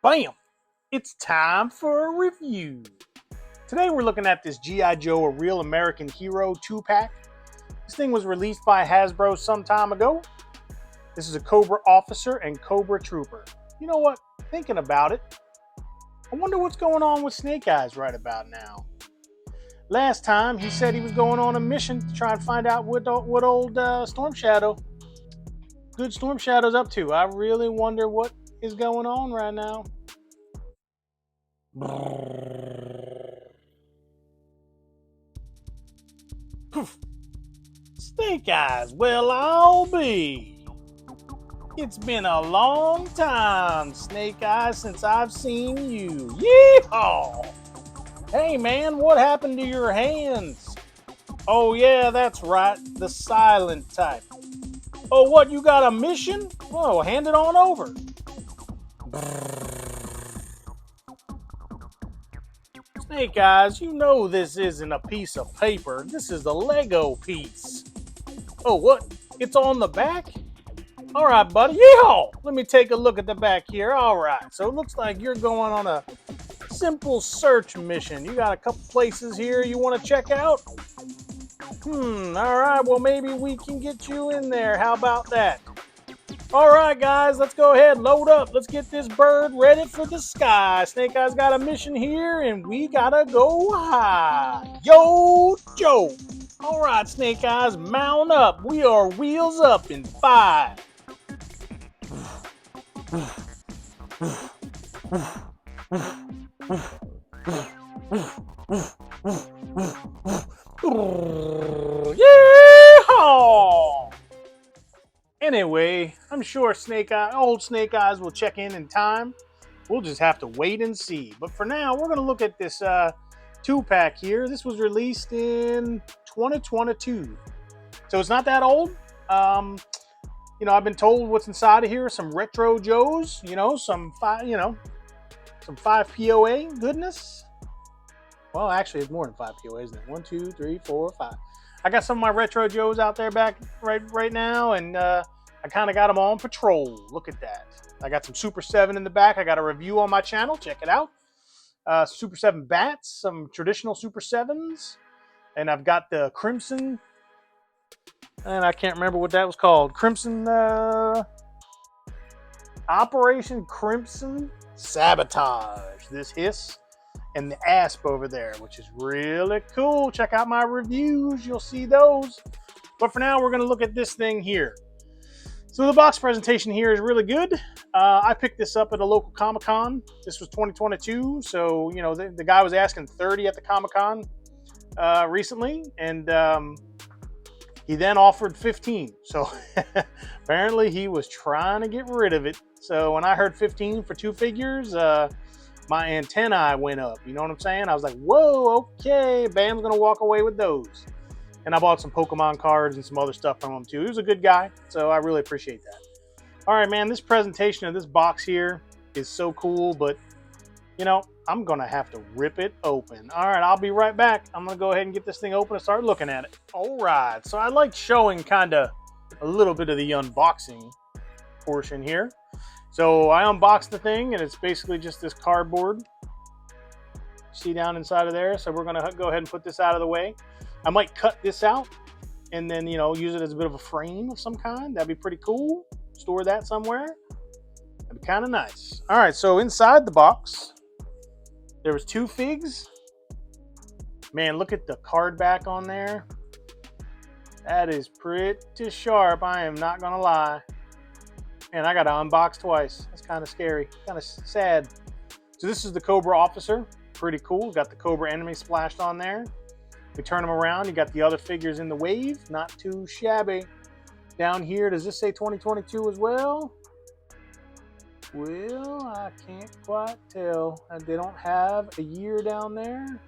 Bam! It's time for a review. Today we're looking at this G.I. Joe, a Real American Hero 2-pack. This thing was released by Hasbro some time ago. This is a Cobra Officer and Cobra Trooper. You know what? Thinking about it, I wonder what's going on with Snake Eyes right about now. Last time he said he was going on a mission to try and find out what old Storm Shadow's up to. I really wonder what is going on right now. Snake Eyes, well, I'll be. It's been a long time, Snake Eyes, since I've seen you. Yeehaw! Hey man, what happened to your hands? Oh yeah, that's right, the silent type. Oh, what, you got a mission? Oh, hand it on over. Snake Eyes, you know this isn't a piece of paper. This is a Lego piece. Oh, what? It's on the back? All right, buddy. Yeehaw! Let me take a look at the back here. All right. So it looks like you're going on a simple search mission. You got a couple places here you want to check out? All right. Well, maybe we can get you in there. How about that? All right, guys, let's go ahead and load up. Let's get this bird ready for the sky. Snake Eyes got a mission here, and we gotta go high. Yo, Joe. All right, Snake Eyes, mount up. We are wheels up in 5. Yeehaw! Anyway, I'm sure old Snake Eyes will check in time. We'll just have to wait and see. But for now, we're going to look at this 2-pack here. This was released in 2022. So it's not that old. I've been told what's inside of here. Some retro Joes, some 5 POA goodness. Well, actually, it's more than 5 POA, isn't it? 1, 2, 3, 4, 5. I got some of my retro Joes out there right now, and I kind of got them on patrol. Look at that. I got some Super 7 in the back. I got a review on my channel. Check it out. Super 7 bats, some traditional Super 7s, and I've got the Crimson, and I can't remember what that was called. Crimson, Operation Crimson Sabotage. This hiss. And the asp over there, which is really cool. Check out my reviews. You'll see those. But for now, we're going to look at this thing here. So the box presentation here is really good. I picked this up at a local Comic-Con. This was 2022. So, the guy was asking 30 at the Comic-Con recently. And he then offered 15. So apparently he was trying to get rid of it. So when I heard 15 for 2 figures, my antennae went up. You know what I'm saying? I was like, whoa, okay. Bam's going to walk away with those. And I bought some Pokemon cards and some other stuff from him too. He was a good guy, so I really appreciate that. All right, man, this presentation of this box here is so cool, but, I'm going to have to rip it open. All right, I'll be right back. I'm going to go ahead and get this thing open and start looking at it. All right, so I like showing kind of a little bit of the unboxing portion here. So I unboxed the thing, and it's basically just this cardboard. See down inside of there? So we're going to go ahead and put this out of the way. I might cut this out and then, use it as a bit of a frame of some kind. That'd be pretty cool. Store that somewhere. That'd be kind of nice. All right, so inside the box, there was 2 figs. Man, look at the card back on there. That is pretty sharp. I am not going to lie. And I got to unbox twice. That's kind of scary, kind of sad. So this is the Cobra Officer. Pretty cool. Got the Cobra enemy splashed on there. We turn them around. You got the other figures in the wave. Not too shabby. Down here, does this say 2022 as well? Well, I can't quite tell. They don't have a year down there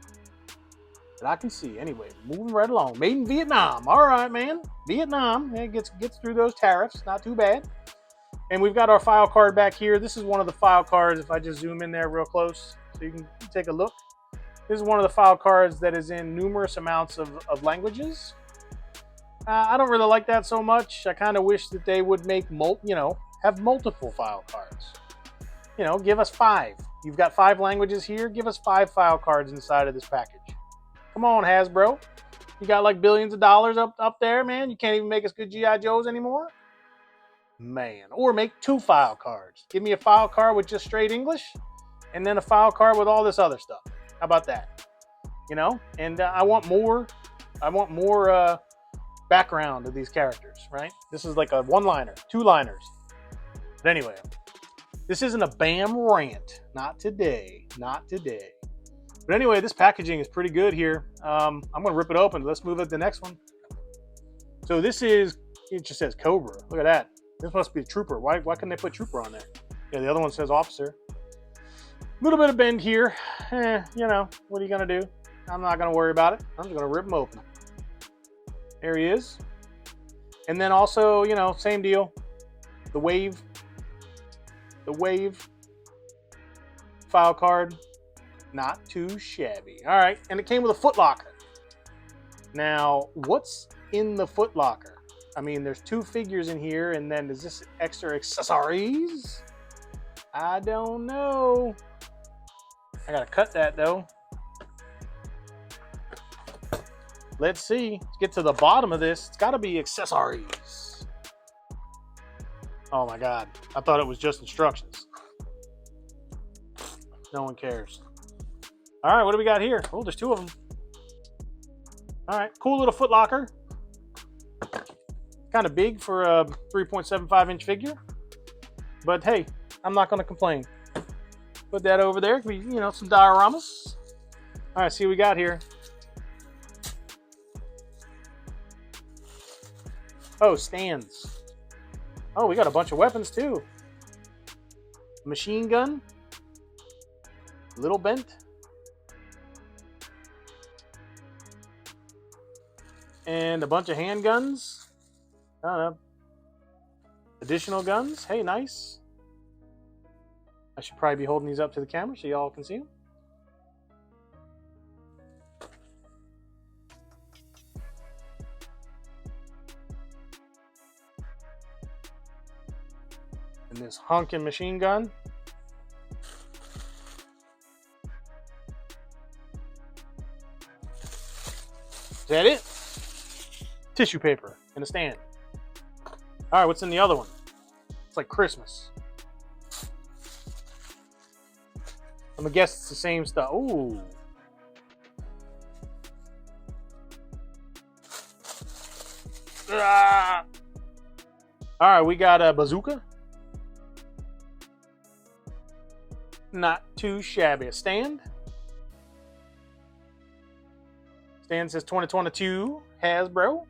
that I can see. Anyway, moving right along. Made in Vietnam. All right, man. Vietnam. It gets through those tariffs. Not too bad. And we've got our file card back here. This is one of the file cards. If I just zoom in there real close so you can take a look. This is one of the file cards that is in numerous amounts of languages. I don't really like that so much. I kind of wish that they would make have multiple file cards. you know, give us 5. You've got 5 languages here. Give us 5 file cards inside of this package. Come on, Hasbro. You got like billions of dollars up there, man. You can't even make us good G.I. Joes anymore? Man. Or make 2 file cards. Give me a file card with just straight English, and then a file card with all this other stuff. How about that? You know? And I want more. I want more background of these characters, right? This is like a 1-liner, 2-liners. But anyway, this isn't a BAM rant. Not today. Not today. But anyway, this packaging is pretty good here. I'm going to rip it open. Let's move to the next one. So this is, it just says Cobra. Look at that. This must be a Trooper. Why couldn't they put Trooper on there? Yeah, the other one says Officer. A little bit of bend here. You know, what are you going to do? I'm not going to worry about it. I'm just going to rip them open. There he is. And then also, you know, same deal. The wave file card. Not too shabby. All right, and it came with a foot locker. Now, what's in the foot locker? I mean, there's 2 figures in here, and then is this extra accessories? I don't know. I gotta cut that though. Let's see. Let's get to the bottom of this. It's gotta be accessories. Oh my God. I thought it was just instructions. No one cares. All right, what do we got here? Oh, there's 2 of them. All right, cool little foot locker. Kind of big for a 3.75-inch figure. But hey, I'm not going to complain. Put that over there. Could be, you know, some dioramas. All right, see what we got here. Oh, stands. Oh, we got a bunch of weapons too. Machine gun. Little bent. And a bunch of handguns. I don't know. Additional guns. Hey, nice. I should probably be holding these up to the camera so y'all can see them. And this honking machine gun. Is that it? Tissue paper and a stand. All right, what's in the other one? It's like Christmas. I'm gonna guess it's the same stuff. Ooh. Ah. All right, we got a bazooka. Not too shabby. A stand. Stand says 2022 Hasbro.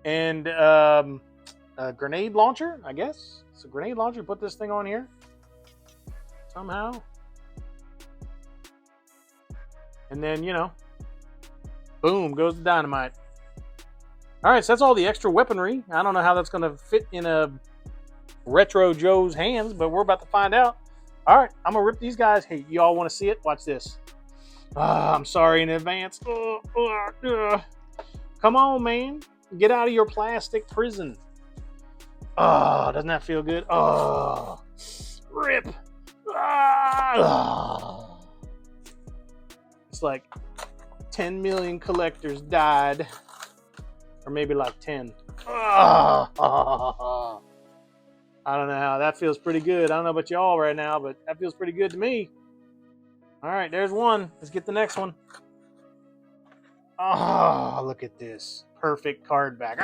And a grenade launcher, I guess. It's a grenade launcher. Put this thing on here. Somehow. And then, you know, boom, goes the dynamite. All right, so that's all the extra weaponry. I don't know how that's going to fit in a Retro Joe's hands, but we're about to find out. All right, I'm going to rip these guys. Hey, y'all want to see it? Watch this. I'm sorry in advance. Come on, man. Get out of your plastic prison. Oh, doesn't that feel good? Oh, rip. It's like 10 million collectors died. Or maybe like 10. I don't know how. That feels pretty good. I don't know about y'all right now, but that feels pretty good to me. All right, there's one. Let's get the next one. Oh, look at this. Perfect card back.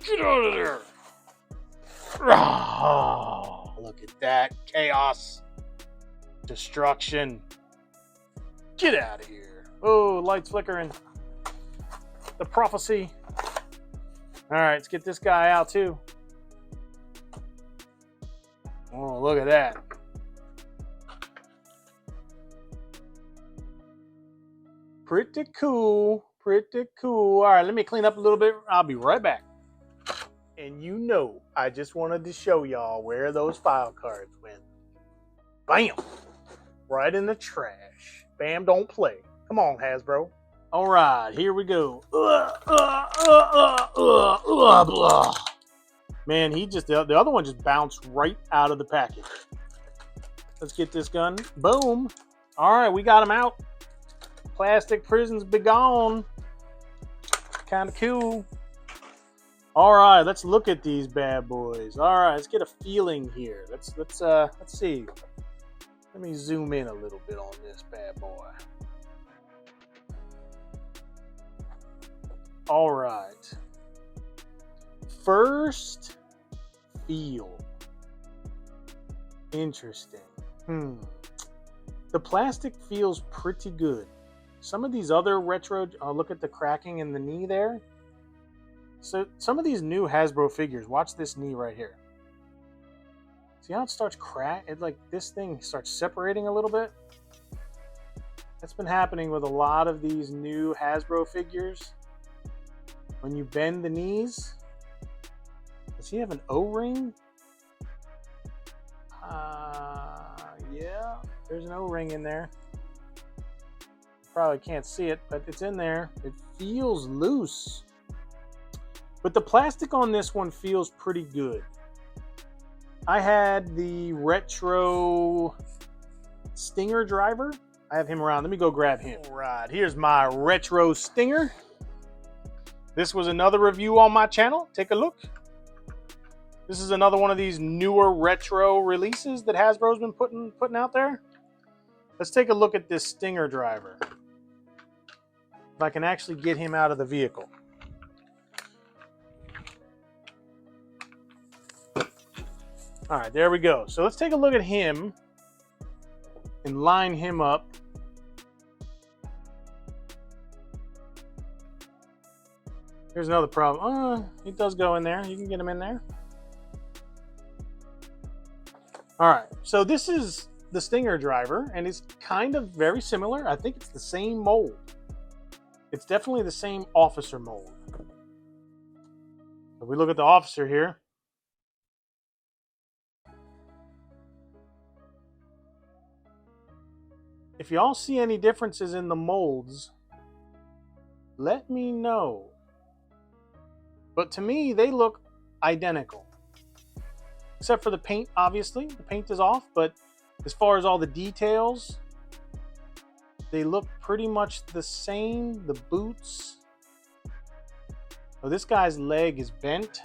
Get out of there. Oh, look at that. Chaos. Destruction. Get out of here. Oh, lights flickering. The prophecy. All right, let's get this guy out too. Oh, look at that. Pretty cool. Pretty cool. All right, let me clean up a little bit. I'll be right back. And you know, I just wanted to show y'all where those file cards went. Bam! Right in the trash. Bam, don't play. Come on, Hasbro. All right, here we go. Blah. Man, he just, the other one just bounced right out of the package. Let's get this gun. Boom. All right, we got him out. Plastic prison's be gone. Kind of cool. All right, let's look at these bad boys. All right, let's get a feeling here. Let's see. Let me zoom in a little bit on this bad boy. All right. First feel. Interesting. The plastic feels pretty good. Some of these other retro, look at the cracking in the knee there. So some of these new Hasbro figures, watch this knee right here. See how it starts cracking? Like this thing starts separating a little bit. That's been happening with a lot of these new Hasbro figures. When you bend the knees, does he have an O-ring? Yeah, there's an O-ring in there. Probably can't see it, but it's in there. It feels loose. But the plastic on this one feels pretty good. I had the retro Stinger driver. I have him around. Let me go grab him. All right, here's my retro Stinger. This was another review on my channel. Take a look. This is another one of these newer retro releases that Hasbro's been putting out there. Let's take a look at this Stinger driver. If I can actually get him out of the vehicle. All right, there we go. So let's take a look at him and line him up. Here's another problem. He does go in there. You can get him in there. All right, so this is the Stinger driver, and it's kind of very similar. I think it's the same mold. It's definitely the same officer mold. If we look at the officer here, if y'all see any differences in the molds, let me know. But to me, they look identical. Except for the paint, obviously. The paint is off, but as far as all the details, they look pretty much the same. The boots. Oh, this guy's leg is bent.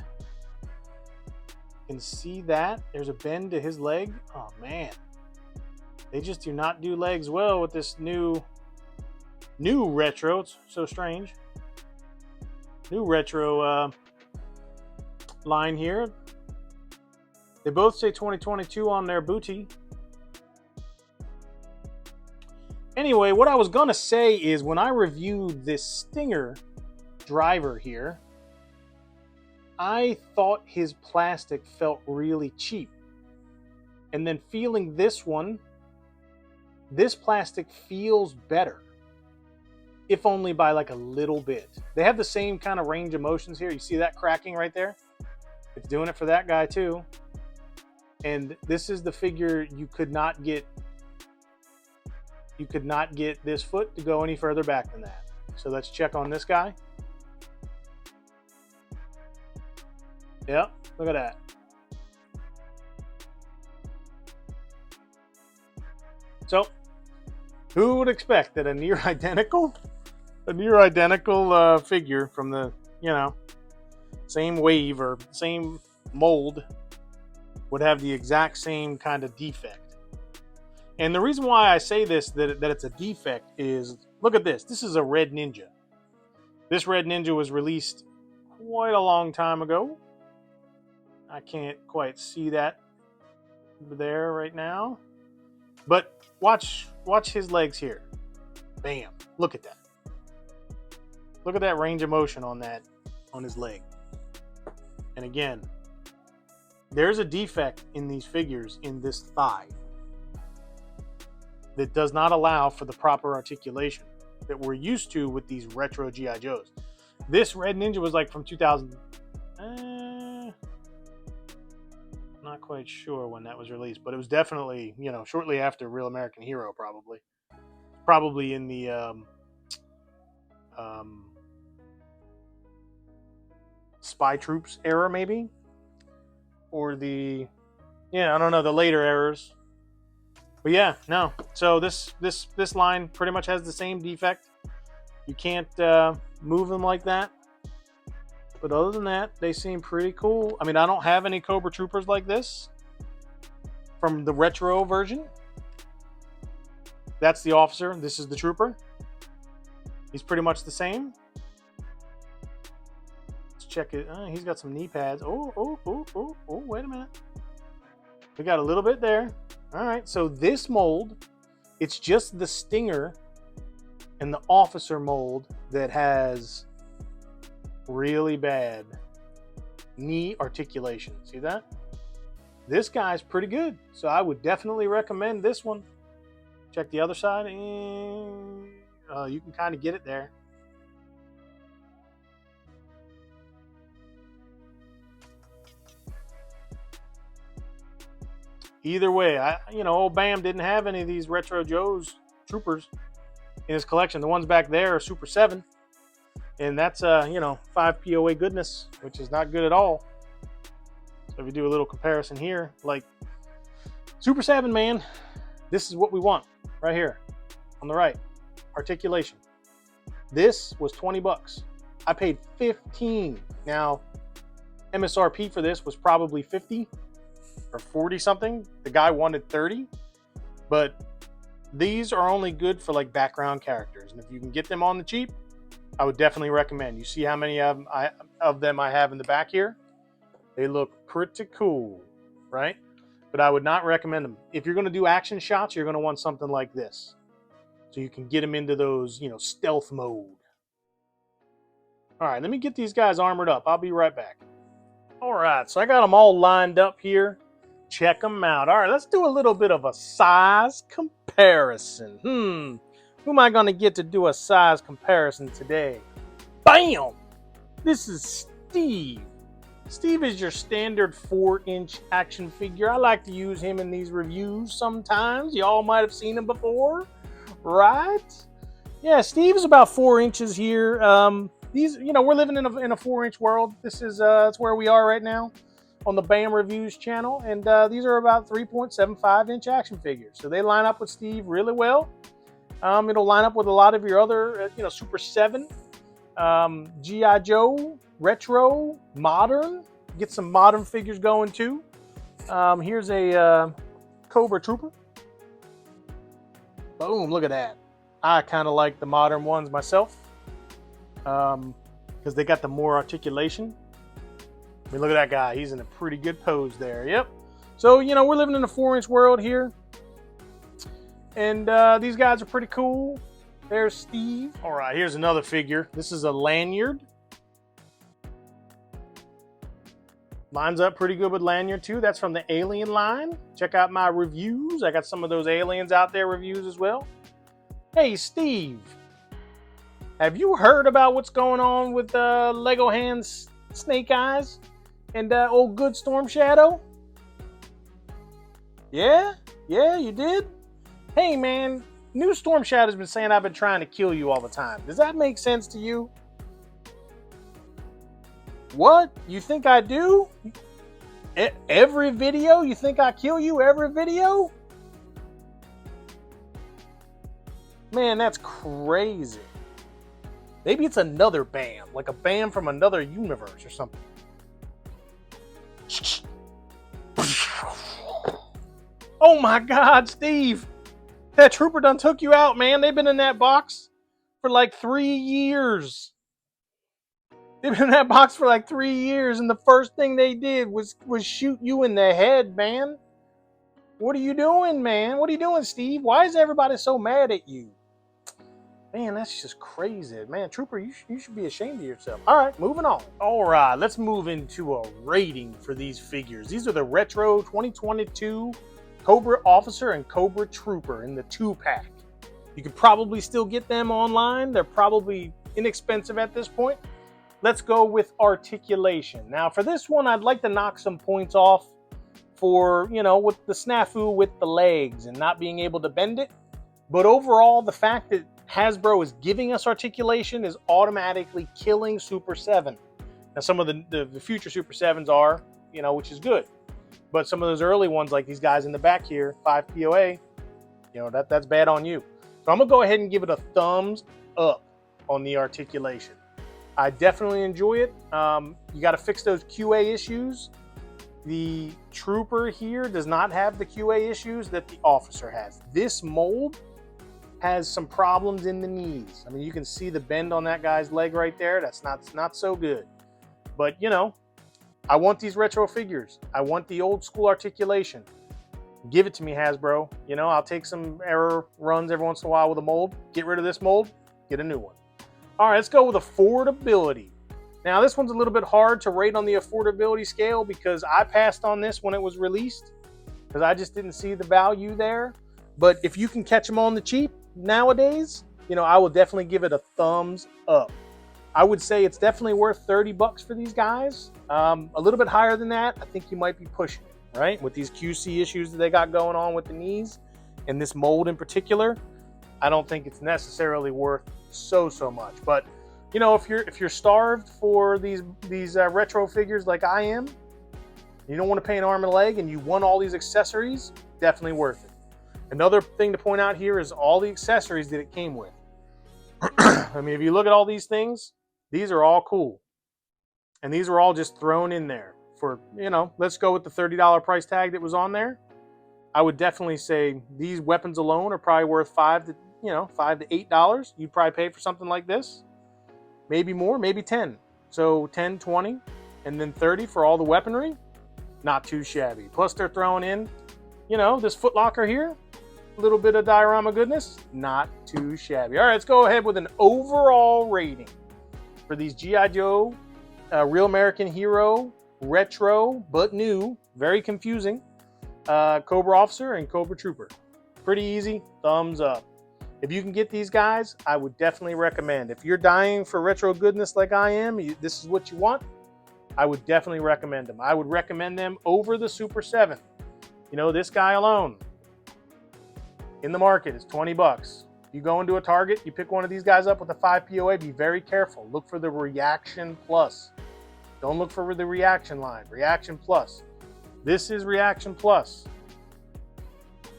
You can see that. There's a bend to his leg. Oh, man. They just do not do legs well with this new retro. It's so strange. New retro line here. They both say 2022 on their booty. Anyway, what I was going to say is when I reviewed this Stinger driver here, I thought his plastic felt really cheap. And then feeling this one, this plastic feels better. If only by like a little bit. They have the same kind of range of motions here. You see that cracking right there? It's doing it for that guy too. And this is the figure you could not get this foot to go any further back than that. So let's check on this guy. Yep, look at that. So, who would expect that a near identical figure from the, same wave or same mold would have the exact same kind of defect? And the reason why I say this, that it's a defect, is look at this. This is a Red Ninja. This Red Ninja was released quite a long time ago. I can't quite see that there right now. But watch his legs here. Bam. Look at that. Look at that range of motion on his leg. And again, there's a defect in these figures in this thigh that does not allow for the proper articulation that we're used to with these retro G.I. Joes. This Red Ninja was like from 2000. Not quite sure when that was released, but it was definitely, shortly after Real American Hero, probably in the Spy Troops era, maybe. or the, yeah, I don't know, the later errors. But yeah, no. So this line pretty much has the same defect. You can't move them like that. But other than that, they seem pretty cool. I mean, I don't have any Cobra Troopers like this from the retro version. That's the officer. This is the trooper. He's pretty much the same. Let's check it. He's got some knee pads. Oh, wait a minute. We got a little bit there. All right, so this mold, it's just the Stinger and the officer mold that has really bad knee articulation. See that? This guy's pretty good, so I would definitely recommend this one. Check the other side, and you can kind of get it there. Either way, old Bam didn't have any of these Retro Joe's Troopers in his collection. The ones back there are Super 7. And that's, 5 POA goodness, which is not good at all. So if you do a little comparison here, like Super 7, man, this is what we want right here on the right. Articulation. This was 20 bucks. I paid 15. Now, MSRP for this was probably 50 or 40 something. The guy wanted 30, but these are only good for like background characters. And if you can get them on the cheap, I would definitely recommend. You see how many of them I have in the back here? They look pretty cool, right? But I would not recommend them. If you're going to do action shots, you're going to want something like this. So you can get them into those, stealth mode. All right, let me get these guys armored up. I'll be right back. All right, so I got them all lined up here. Check them out. All right, let's do a little bit of a size comparison. Who am I going to get to do a size comparison today? Bam! This is Steve. Steve is your standard 4-inch action figure. I like to use him in these reviews sometimes. Y'all might have seen him before, right? Yeah, Steve is about 4 inches here. These, we're living in a 4-inch world. This is that's where we are right now on the BAM Reviews channel. And these are about 3.75-inch action figures. So they line up with Steve really well. It'll line up with a lot of your other, Super 7, G.I. Joe, retro, modern. Get some modern figures going too. Here's a Cobra Trooper. Boom, look at that. I kind of like the modern ones myself because they got the more articulation. I mean, look at that guy. He's in a pretty good pose there. Yep. So, we're living in a 4-inch world here. And these guys are pretty cool. There's Steve. All right, here's another figure. This is a lanyard. Lines up pretty good with lanyard too. That's from the Alien line. Check out my reviews. I got some of those Aliens out there reviews as well. Hey, Steve. Have you heard about what's going on with Lego Hands Snake Eyes and old good Storm Shadow? Yeah? Yeah, you did? Hey, man, new Storm Shadow's been saying I've been trying to kill you all the time. Does that make sense to you? What? You think I do? Every video? You think I kill you every video? Man, that's crazy. Maybe it's another BAM, like a BAM from another universe or something. Oh my God, Steve. That trooper done took you out, man. They've been in that box for like 3 years. They've been in that box for like 3 years, and the first thing they did was shoot you in the head, man. What are you doing, man? What are you doing, Steve? Why is everybody so mad at you? Man, that's just crazy. Man, Trooper, you should be ashamed of yourself. All right, moving on. All right, let's move into a rating for these figures. These are the Retro 2022 Cobra Officer and Cobra Trooper in the 2-pack. You could probably still get them online. They're probably inexpensive at this point. Let's go with articulation. Now, for this one, I'd like to knock some points off for, with the snafu with the legs and not being able to bend it. But overall, the fact that Hasbro is giving us articulation is automatically killing Super 7. Now, some of the future Super 7s are, which is good. But some of those early ones, like these guys in the back here, 5 POA, that's bad on you. So I'm gonna go ahead and give it a thumbs up on the articulation. I definitely enjoy it. You got to fix those QA issues. The Trooper here does not have the QA issues that the Officer has. This mold has some problems in the knees. I mean, you can see the bend on that guy's leg right there. That's not so good. But I want these retro figures. I want the old school articulation. Give it to me, Hasbro. I'll take some error runs every once in a while with a mold. Get rid of this mold, get a new one. All right, let's go with affordability. Now, this one's a little bit hard to rate on the affordability scale because I passed on this when it was released because I just didn't see the value there. But if you can catch them on the cheap nowadays, I will definitely give it a thumbs up. I would say it's definitely worth 30 bucks for these guys. A little bit higher than that, I think you might be pushing it, right? With these QC issues that they got going on with the knees and this mold in particular, I don't think it's necessarily worth so much. But if you're starved for these retro figures like I am, you don't want to pay an arm and a leg, and you want all these accessories, definitely worth it. Another thing to point out here is all the accessories that it came with. I mean, if you look at all these things, these are all cool. And these are all just thrown in there for, let's go with the $30 price tag that was on there. I would definitely say these weapons alone are probably worth $5 to $8. You'd probably pay for something like this. Maybe more, maybe 10. So 10, 20, and then 30 for all the weaponry. Not too shabby. Plus they're throwing in, this footlocker here. A little bit of diorama goodness. Not too shabby. All right, let's go ahead with an overall rating for these G.I. Joe, Real American Hero, retro, but new, very confusing, Cobra Officer and Cobra Trooper. Pretty easy, thumbs up. If you can get these guys, I would definitely recommend. If you're dying for retro goodness like I am, this is what you want, I would definitely recommend them. I would recommend them over the Super 7. This guy alone in the market is 20 bucks. You go into a Target, you pick one of these guys up with a 5 POA, be very careful. Look for the Reaction Plus. Don't look for the Reaction line. Reaction Plus. This is Reaction Plus.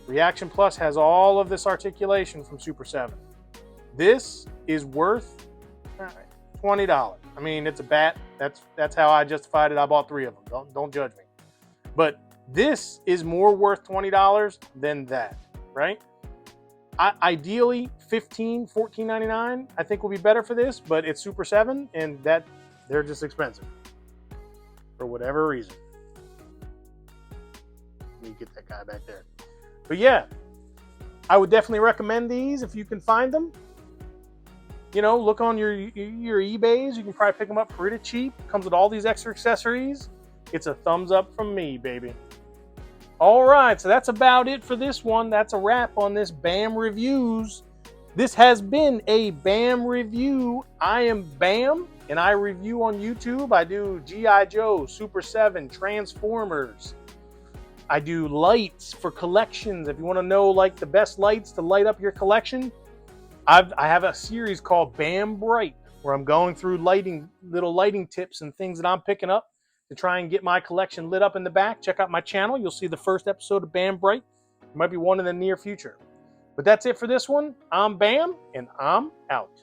Reaction Plus has all of this articulation from Super 7. This is worth $20. I mean, it's a bat. That's how I justified it. I bought 3 of them. Don't judge me. But this is more worth $20 than that, right? Ideally, $15, $14.99 I think will be better for this, but it's Super 7, and they're just expensive for whatever reason. Let me get that guy back there. But yeah, I would definitely recommend these if you can find them. Look on your eBays. You can probably pick them up pretty cheap. Comes with all these extra accessories. It's a thumbs up from me, baby. All right, so that's about it for this one. That's a wrap on this BAM Reviews. This has been a BAM review. I am BAM, and I review on YouTube. I do G.I. Joe, Super 7, Transformers. I do lights for collections. If you want to know like the best lights to light up your collection, I have a series called BAM Bright, where I'm going through little lighting tips and things that I'm picking up to try and get my collection lit up in the back. Check out my channel. You'll see the first episode of BAM Bright. There might be one in the near future. But that's it for this one. I'm BAM, and I'm out.